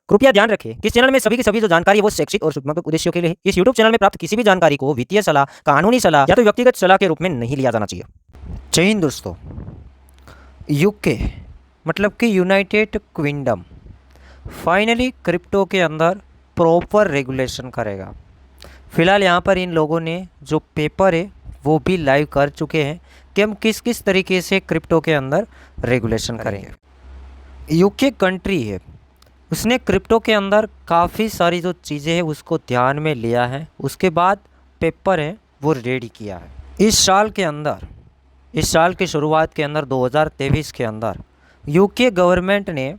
कृपया ध्यान रखें कि इस चैनल में सभी की सभी जो जानकारी है वो शैक्षिक और सूचनात्मक उद्देश्यों के लिए है। इस यूट्यूब चैनल में प्राप्त किसी भी जानकारी को वित्तीय सलाह, कानूनी सलाह या तो व्यक्तिगत सलाह के रूप में नहीं लिया जाना चाहिए। जय हिंद दोस्तों। यूके मतलब कि यूनाइटेड किंगडम फाइनली क्रिप्टो के अंदर प्रॉपर रेगुलेशन करेगा। फिलहाल यहाँ पर इन लोगों ने जो पेपर है वो भी लाइव कर चुके हैं कि हम किस किस तरीके से क्रिप्टो के अंदर रेगुलेशन करेंगे। यूके कंट्री है, उसने क्रिप्टो के अंदर काफ़ी सारी जो चीज़ें हैं उसको ध्यान में लिया है, उसके बाद पेपर है वो रेडी किया है। इस साल की शुरुआत के अंदर 2023 के अंदर यूके गवर्नमेंट ने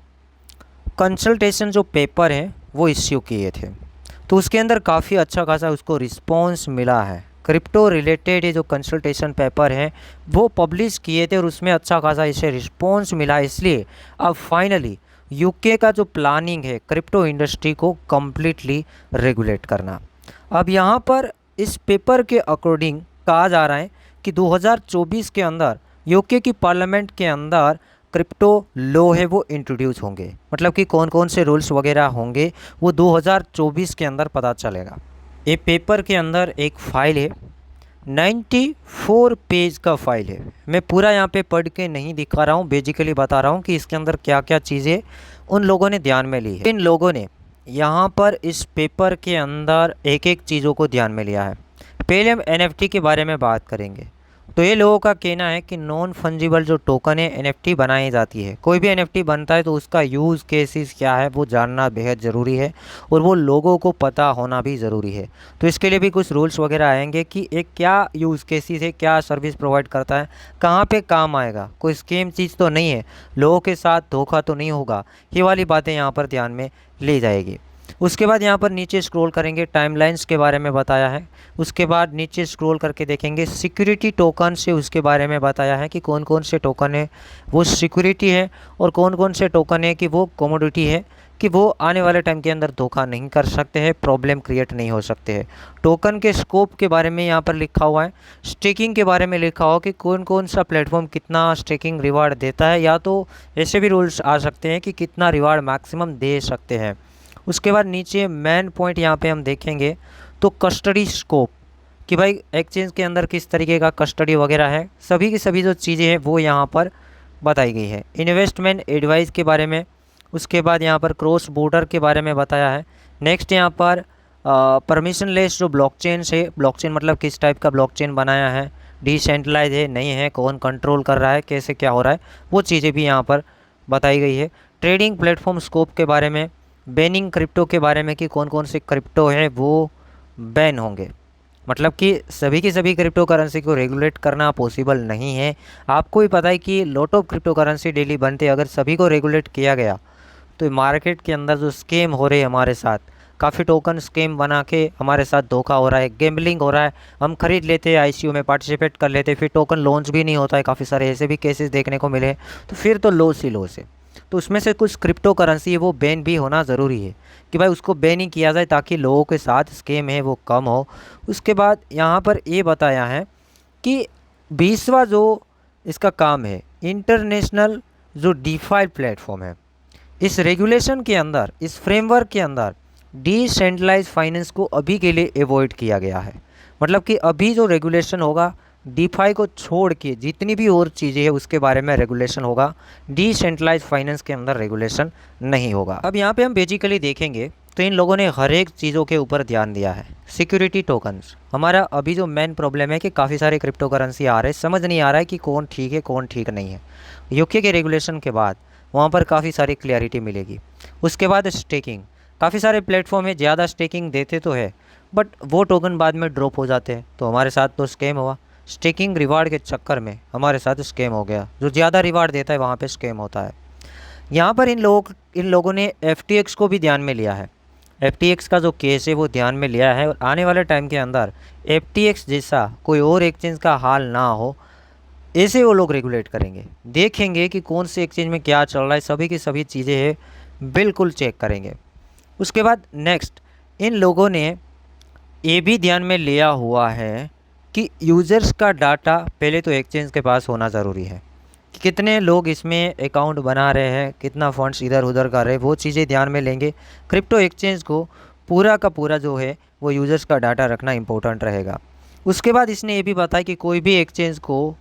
कंसल्टेशन जो पेपर हैं वो इश्यू किए थे, तो उसके अंदर काफ़ी अच्छा खासा उसको रिस्पॉन्स मिला है। क्रिप्टो रिलेटेड ये जो कंसल्टेशन पेपर हैं वो पब्लिश किए थे और उसमें अच्छा खासा इसे रिस्पॉन्स मिला, इसलिए अब फाइनली यूके का जो प्लानिंग है क्रिप्टो इंडस्ट्री को कम्प्लीटली रेगुलेट करना। अब यहाँ पर इस पेपर के अकॉर्डिंग कहा जा रहा है कि 2024 के अंदर यूके की पार्लियामेंट के अंदर क्रिप्टो लॉ है वो इंट्रोड्यूस होंगे, मतलब कि कौन कौन से रूल्स वगैरह होंगे वो 2024 के अंदर पता चलेगा। ये पेपर के अंदर एक फ़ाइल है, 94 पेज का फाइल है। मैं पूरा यहाँ पे पढ़ के नहीं दिखा रहा हूँ, बेसिकली बता रहा हूँ कि इसके अंदर क्या क्या चीज़ें उन लोगों ने ध्यान में ली है। इन लोगों ने यहाँ पर इस पेपर के अंदर एक एक चीज़ों को ध्यान में लिया है। पहले हम NFT के बारे में बात करेंगे। तो ये लोगों का कहना है कि नॉन फंजिबल जो टोकन है NFT बनाई जाती है, कोई भी NFT बनता है तो उसका यूज़ केसेस क्या है वो जानना बेहद ज़रूरी है और वो लोगों को पता होना भी ज़रूरी है। तो इसके लिए भी कुछ रूल्स वगैरह आएंगे कि एक क्या यूज़ केसेस है, क्या सर्विस प्रोवाइड करता है, कहाँ पे काम आएगा, कोई स्कीम चीज़ तो नहीं है, लोगों के साथ धोखा तो नहीं होगा, ये वाली बातें यहाँ पर ध्यान में ली जाएगी। उसके बाद यहाँ पर नीचे स्क्रॉल करेंगे, टाइमलाइंस के बारे में बताया है। उसके बाद नीचे स्क्रॉल करके देखेंगे सिक्योरिटी टोकन से, उसके बारे में बताया है कि कौन कौन से टोकन है वो सिक्योरिटी है और कौन कौन से टोकन है कि वो कमोडिटी है, कि वो आने वाले टाइम के अंदर धोखा नहीं कर सकते हैं, प्रॉब्लम क्रिएट नहीं हो सकते हैं। टोकन के स्कोप के बारे में यहाँ पर लिखा हुआ है। स्टेकिंग के बारे में लिखा हुआ कि कौन कौन सा प्लेटफॉर्म कितना स्टेकिंग रिवार्ड देता है, या तो ऐसे भी रूल्स आ सकते हैं कि कितना रिवार्ड मैक्सिमम दे सकते हैं। उसके बाद नीचे मेन पॉइंट यहाँ पे हम देखेंगे तो कस्टडी स्कोप, कि भाई एक्सचेंज के अंदर किस तरीके का कस्टडी वगैरह है, सभी की सभी जो चीज़ें हैं वो यहाँ पर बताई गई है। इन्वेस्टमेंट एडवाइस के बारे में, उसके बाद यहाँ पर क्रॉस बॉर्डर के बारे में बताया है। नेक्स्ट यहाँ पर परमिशन लेस जो ब्लॉकचेन है, ब्लॉकचेन मतलब किस टाइप का ब्लॉकचेन बनाया है, डिसेंट्रलाइज है नहीं है, कौन कंट्रोल कर रहा है, कैसे क्या हो रहा है, वो चीज़ें भी यहाँ पर बताई गई है। ट्रेडिंग प्लेटफॉर्म स्कोप के बारे में, बैनिंग क्रिप्टो के बारे में कि कौन कौन से क्रिप्टो है वो बैन होंगे, मतलब कि सभी की सभी क्रिप्टो करेंसी को रेगुलेट करना पॉसिबल नहीं है। आपको भी पता है कि lot of crypto currency daily बनते हैं, अगर सभी को रेगुलेट किया गया तो मार्केट के अंदर जो स्कैम हो रहे हैं हमारे साथ, काफ़ी टोकन स्कैम बना के हमारे साथ धोखा हो रहा है, गैम्बलिंग हो रहा है, हम खरीद लेते हैं, ICO में पार्टिसिपेट कर लेते हैं, फिर टोकन लॉन्च भी नहीं होता है, काफ़ी सारे ऐसे भी केसेस देखने को मिले, तो फिर तो लॉस ही लॉस है। तो उसमें से कुछ क्रिप्टो करेंसी है वो बैन भी होना ज़रूरी है कि भाई उसको बैन ही किया जाए ताकि लोगों के साथ स्कैम है वो कम हो। उसके बाद यहाँ पर ये बताया है कि 20वां जो इसका काम है, इंटरनेशनल जो डीफाई प्लेटफॉर्म है, इस रेगुलेशन के अंदर, इस फ्रेमवर्क के अंदर डिसेंट्रलाइज फाइनेंस को अभी के लिए अवॉइड किया गया है। मतलब कि अभी जो रेगुलेशन होगा डीफाई को छोड़ के जितनी भी और चीज़ें हैं उसके बारे में रेगुलेशन होगा, डिसेंट्रलाइज फाइनेंस के अंदर रेगुलेशन नहीं होगा। अब यहाँ पे हम बेसिकली देखेंगे तो इन लोगों ने हर एक चीज़ों के ऊपर ध्यान दिया है। सिक्योरिटी टोकन्स, हमारा अभी जो मेन प्रॉब्लम है कि काफ़ी सारे क्रिप्टो करेंसी आ रहे हैं, समझ नहीं आ रहा है कि कौन ठीक है कौन ठीक नहीं है। यूके के रेगुलेशन के बाद वहाँ पर काफ़ी सारी क्लैरिटी मिलेगी। उसके बाद स्टेकिंग, काफ़ी सारे प्लेटफॉर्म है ज़्यादा स्टेकिंग देते तो है बट वो टोकन बाद में ड्रॉप हो जाते हैं, तो हमारे साथ तो स्कैम हुआ। स्टेकिंग रिवार्ड के चक्कर में हमारे साथ स्कैम हो गया, जो ज़्यादा रिवार्ड देता है वहाँ पे स्कैम होता है। यहाँ पर इन लोगों ने FTX को भी ध्यान में लिया है। FTX का जो केस है वो ध्यान में लिया है और आने वाले टाइम के अंदर FTX जैसा कोई और एक्सचेंज का हाल ना हो, ऐसे वो लोग रेगुलेट करेंगे, देखेंगे कि कौन से एक्सचेंज में क्या चल रहा है, सभी की सभी चीज़ें हैं बिल्कुल चेक करेंगे। उसके बाद नेक्स्ट इन लोगों ने ये भी ध्यान में लिया हुआ है कि यूज़र्स का डाटा पहले तो एक्सचेंज के पास होना ज़रूरी है। कि कितने लोग इसमें अकाउंट बना रहे हैं, कितना फंड्स इधर उधर कर रहे हैं, वो चीज़ें ध्यान में लेंगे। क्रिप्टो एक्सचेंज को पूरा का पूरा जो है वो यूज़र्स का डाटा रखना इंपॉर्टेंट रहेगा। उसके बाद इसने ये भी बताया कि कोई भी एक्सचेंज को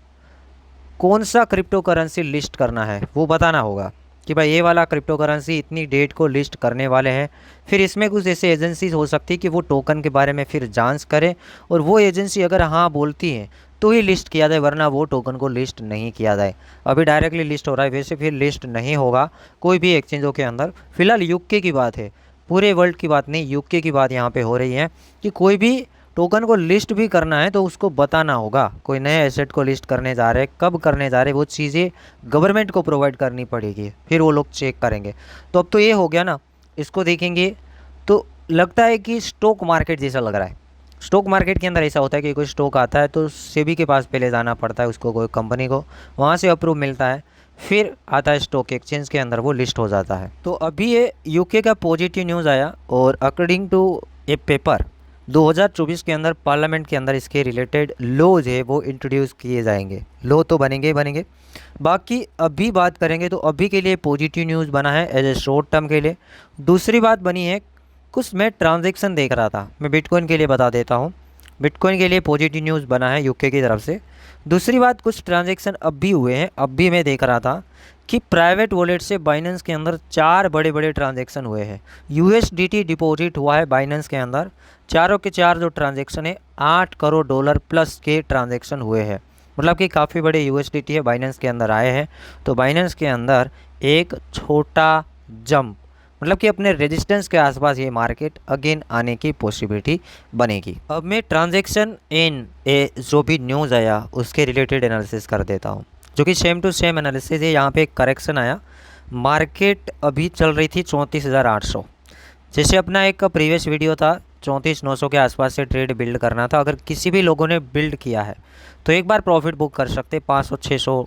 कौन सा क्रिप्टो करेंसी लिस्ट करना है वो बताना होगा कि भाई ये वाला क्रिप्टो करेंसी इतनी डेट को लिस्ट करने वाले हैं। फिर इसमें कुछ ऐसे एजेंसीज हो सकती है कि वो टोकन के बारे में फिर जांच करें, और वो एजेंसी अगर हाँ बोलती है तो ही लिस्ट किया जाए, वरना वो टोकन को लिस्ट नहीं किया जाए। अभी डायरेक्टली लिस्ट हो रहा है, वैसे फिर लिस्ट नहीं होगा कोई भी एक्सचेंजों के अंदर। फिलहाल यूके की बात है, पूरे वर्ल्ड की बात नहीं, यूके की बात यहाँ पे हो रही है कि कोई भी टोकन को लिस्ट भी करना है तो उसको बताना होगा। कोई नए एसेट को लिस्ट करने जा रहे हैं, कब करने जा रहे हैं, वो चीज़ें गवर्नमेंट को प्रोवाइड करनी पड़ेगी, फिर वो लोग चेक करेंगे। तो अब तो ये हो गया ना, इसको देखेंगे तो लगता है कि स्टॉक मार्केट जैसा लग रहा है। स्टॉक मार्केट के अंदर ऐसा होता है कि कोई स्टॉक आता है तो सेबी के पास पहले जाना पड़ता है उसको, कोई कंपनी को, वहाँ से अप्रूव मिलता है, फिर आता है स्टॉक एक्सचेंज के अंदर, वो लिस्ट हो जाता है। तो अभी ये यूके का पॉजिटिव न्यूज़ आया, और अकॉर्डिंग टू ए पेपर 2024 के अंदर पार्लियामेंट के अंदर इसके रिलेटेड लॉज है वो इंट्रोड्यूस किए जाएंगे। लॉ तो बनेंगे ही बनेंगे। बाकी अभी बात करेंगे तो अभी के लिए पॉजिटिव न्यूज़ बना है एज ए शॉर्ट टर्म के लिए। दूसरी बात बनी है, कुछ मैं ट्रांजैक्शन देख रहा था, मैं बिटकॉइन के लिए बता देता हूँ। बिटकॉइन के लिए पॉजिटिव न्यूज़ बना है यूके की तरफ से। दूसरी बात, कुछ ट्रांजैक्शन अब भी हुए हैं, अब भी मैं देख रहा था कि प्राइवेट वॉलेट से बाइनेंस के अंदर 4 बड़े बड़े ट्रांजैक्शन हुए हैं। यूएसडीटी डिपॉजिट हुआ है बाइनेंस के अंदर, चारों के चार जो ट्रांजैक्शन है $8 करोड़ प्लस के ट्रांजैक्शन हुए हैं। मतलब कि काफ़ी बड़े यूएसडीटी है बाइनेंस के अंदर आए हैं। तो बाइनेंस के अंदर एक छोटा जंप, मतलब कि अपने रेजिस्टेंस के आसपास ये मार्केट अगेन आने की पॉसिबिलिटी बनेगी। अब मैं ट्रांजैक्शन इन ए जो भी न्यूज़ आया उसके रिलेटेड एनालिसिस कर देता हूँ, जो कि सेम टू सेम एनालिसिस है। यहाँ पे एक करेक्शन आया, मार्केट अभी चल रही थी 34,800। जैसे अपना एक प्रीवियस वीडियो था 34,900 के आसपास से ट्रेड बिल्ड करना था। अगर किसी भी लोगों ने बिल्ड किया है तो एक बार प्रॉफिट बुक कर सकते, 500-600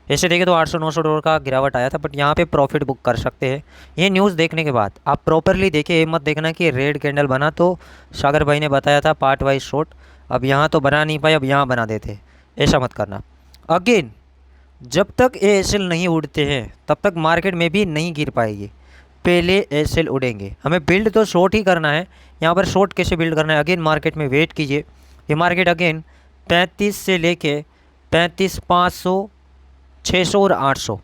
ऐसे देखें तो $800-900 का गिरावट आया था, बट यहाँ पे प्रॉफिट बुक कर सकते हैं। ये न्यूज़ देखने के बाद आप प्रॉपरली देखिए, ये मत देखना कि रेड कैंडल बना तो सागर भाई ने बताया था पार्ट वाइज शॉर्ट, अब यहाँ तो बना नहीं पाए, अब यहाँ बना देते, ऐसा मत करना। अगेन जब तक एएसएल नहीं उड़ते हैं तब तक मार्केट में भी नहीं गिर पाएगी, पहले एएसएल उड़ेंगे। हमें बिल्ड तो शॉर्ट ही करना है। यहाँ पर शॉर्ट कैसे बिल्ड करना है, अगेन मार्केट में वेट कीजिए। ये मार्केट अगेन 35 से लेके 35,500, 600 और 800,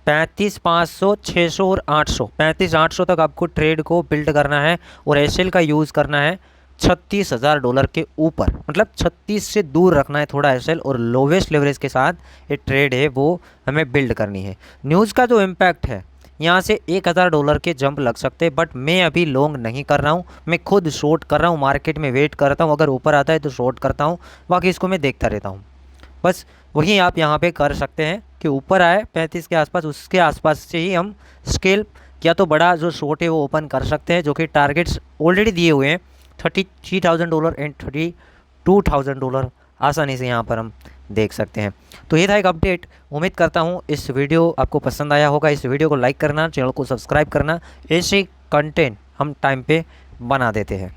35,500, 600 और 800, 35,800 तक आपको ट्रेड को बिल्ड करना है, और एसएल का यूज़ करना है $36,000 के ऊपर, मतलब 36 से दूर रखना है थोड़ा एसएल, और लोवेस्ट लेवरेज के साथ ये ट्रेड है वो हमें बिल्ड करनी है। न्यूज़ का जो इम्पैक्ट है, यहाँ से $1,000 के जंप लग सकते हैं, बट मैं अभी लॉन्ग नहीं कर रहा हूँ, मैं खुद शॉर्ट कर रहा हूँ, मार्केट में वेट करता हूँ, अगर ऊपर आता है तो शॉर्ट करता हूँ, बाकी इसको मैं देखता रहता हूँ। बस वही आप यहाँ पे कर सकते हैं कि ऊपर आए 35 के आसपास, उसके आसपास से ही हम स्केल या तो बड़ा जो शॉर्ट है वो ओपन कर सकते हैं, जो कि टारगेट्स ऑलरेडी दिए हुए हैं $33,000 एंड $32,000 आसानी से यहाँ पर हम देख सकते हैं। तो ये था एक अपडेट। उम्मीद करता हूँ इस वीडियो आपको पसंद आया होगा। इस वीडियो को लाइक करना, चैनल को सब्सक्राइब करना, ऐसे कंटेंट हम टाइम पे बना देते हैं।